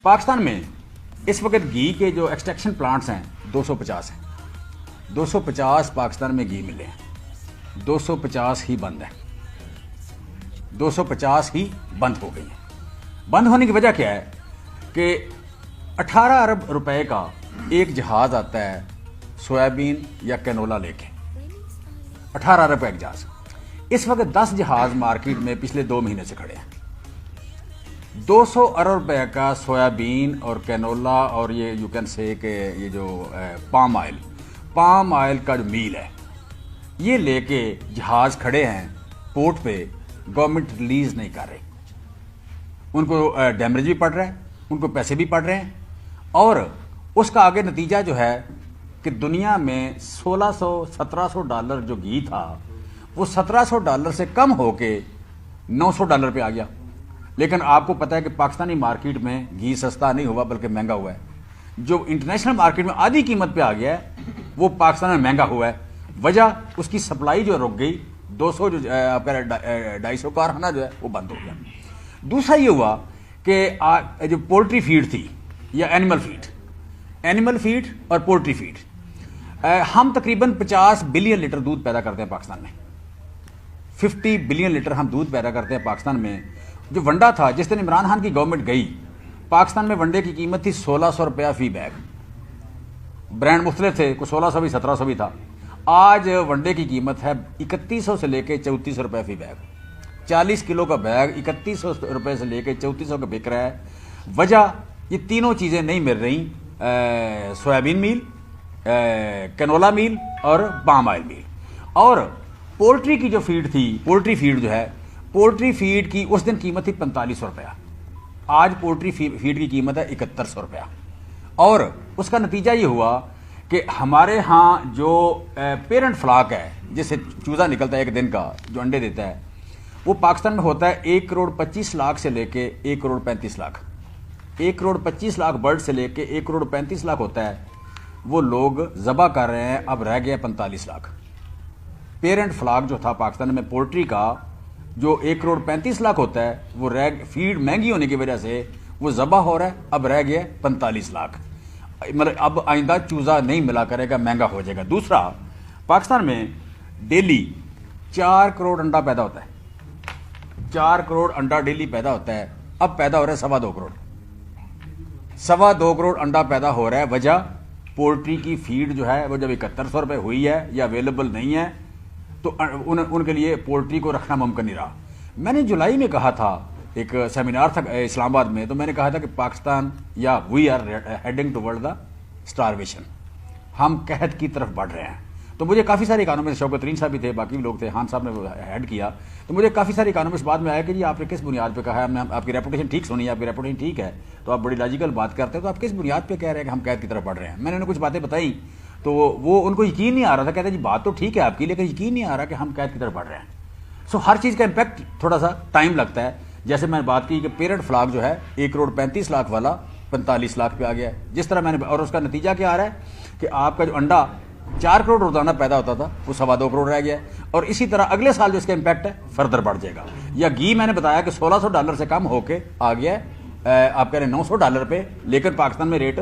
پاکستان میں اس وقت گھی کے جو ایکسٹریکشن پلانٹس ہیں 250 ہیں. 250 پاکستان میں گھی ملے ہیں, 250 ہی بند ہیں, 250 ہی بند ہو گئی ہیں. بند ہونے کی وجہ کیا ہے کہ 18 ارب روپے کا ایک جہاز آتا ہے سویابین یا کینولا لے کے, 18 ارب کا ایک جہاز. اس وقت 10 جہاز مارکیٹ میں پچھلے 2 مہینے سے کھڑے ہیں. 200 ارب روپے کا سویابین اور کینولا اور یہ یو کین سے کہ یہ جو پام آئل کا جو میل ہے یہ لے کے جہاز کھڑے ہیں پورٹ پہ. گورنمنٹ ریلیز نہیں کر رہی, ان کو ڈیمیج بھی پڑ رہا ہے, ان کو پیسے بھی پڑ رہے ہیں. اور اس کا آگے نتیجہ جو ہے کہ دنیا میں $1600-1700 جو گھی تھا وہ $1700 سے کم ہو کے $900 پہ آ گیا. لیکن آپ کو پتہ ہے کہ پاکستانی مارکیٹ میں گھی سستا نہیں ہوا بلکہ مہنگا ہوا ہے. جو انٹرنیشنل مارکیٹ میں آدھی قیمت پہ آ گیا ہے وہ پاکستان میں مہنگا ہوا ہے. وجہ اس کی سپلائی جو رک گئی, 200 جو 250 کارخانہ جو ہے وہ بند ہو گیا. دوسرا یہ ہوا کہ جو پولٹری فیڈ تھی یا اینیمل فیڈ اور پولٹری فیڈ, ہم تقریباً 50 بلین لیٹر دودھ پیدا کرتے ہیں پاکستان میں. 50 بلین لیٹر ہم دودھ پیدا کرتے ہیں پاکستان میں. جو ونڈا تھا جس دن عمران خان کی گورنمنٹ گئی, پاکستان میں ونڈے کی قیمت تھی $1600 فی بیگ. برانڈ مختلف تھے, کوئی 1600 بھی 1700 بھی تھا. آج ونڈے کی قیمت ہے 3100 سے لے کے 3400 فی بیگ. 40 کلو کا بیگ 3100 سے لے کے 3400 کا بک رہا ہے. وجہ یہ تینوں چیزیں نہیں مل رہی, سویابین میل, کینولا میل اور پام آئل میل. اور پولٹری کی جو فیڈ تھی, پولٹری فیڈ جو ہے, پولٹری فیڈ کی اس دن قیمت تھی $4500. آج پولٹری فیڈ کی قیمت ہے $3100. اور اس کا نتیجہ یہ ہوا کہ ہمارے ہاں جو پیرنٹ فلاک ہے جس سے چوزا نکلتا ہے ایک دن کا جو انڈے دیتا ہے, وہ پاکستان میں ہوتا ہے 1,25,00,000 سے لے کے 1,35,00,000. 1,25,00,000 برڈ سے لے کے 1,35,00,000 ہوتا ہے. وہ لوگ ذبح کر رہے ہیں, اب رہ گیا 45,00,000. پیرنٹ فلاک جو تھا پاکستان میں پولٹری کا جو 1,35,00,000 ہوتا ہے, وہ فیڈ مہنگی ہونے کی وجہ سے وہ ذبح ہو رہا ہے, اب رہ گیا 45,00,000. مطلب اب آئندہ چوزا نہیں ملا کرے گا, مہنگا ہو جائے گا. دوسرا, پاکستان میں ڈیلی 4 کروڑ انڈا پیدا ہوتا ہے. 4 کروڑ انڈا ڈیلی پیدا ہوتا ہے. اب پیدا ہو رہا ہے 2.25 کروڑ. 2.25 کروڑ انڈا پیدا ہو رہا ہے. وجہ پولٹری کی فیڈ جو ہے وہ جب 7100 روپے ہوئی ہے یا اویلیبل نہیں ہے تو ان کے لیے پولٹری کو رکھنا ممکن نہیں رہا. میں نے جولائی میں کہا تھا, ایک سیمینار تھا اسلام آباد میں, تو میں نے کہا تھا کہ پاکستان یا we are heading towards the starvation, ہم قحط کی طرف بڑھ رہے ہیں. تو مجھے کافی سارے اکانومسٹ, شوکت ترین صاحب بھی تھے, باقی بھی لوگ تھے, خان صاحب نے ہیڈ کیا, تو مجھے کافی سارے اکانومسٹ بعد میں آیا کہ جی آپ نے کس بنیاد پہ کہا ہے, ہم نے آپ کی ریپوٹیشن ٹھیک سنی ہے, آپ کی ریپوٹیشن ٹھیک ہے تو آپ بڑی لاجیکل بات کرتے ہیں, تو آپ کس بنیاد پہ کہہ رہے ہیں کہ ہم قحط کی طرف بڑھ رہے ہیں. میں نے انہیں کچھ باتیں بتائیں تو وہ ان کو یقین نہیں آ رہا تھا. کہتے ہیں جی بات تو ٹھیک ہے آپ کی, لیکن یقین نہیں آ رہا کہ ہم قحط کی طرف بڑھ رہے ہیں. سو ہر چیز کا امپیکٹ تھوڑا سا ٹائم لگتا ہے. جیسے میں نے بات کی کہ پیرنٹ فلاک جو ہے 1,35,00,000 والا 45,00,000 پہ آ گیا ہے. جس طرح میں نے, اور اس کا نتیجہ کیا آ رہا ہے کہ آپ کا جو انڈا 4 کروڑ روزانہ پیدا ہوتا تھا وہ 2.25 کروڑ رہ گیا ہے. اور اسی طرح اگلے سال جو اس کا امپیکٹ ہے فردر بڑھ جائے گا. یا گھی میں نے بتایا کہ $1600 سے کم ہو کے آ گیا ہے, آپ کہہ رہے ہیں $900 پہ, لیکن پاکستان میں ریٹ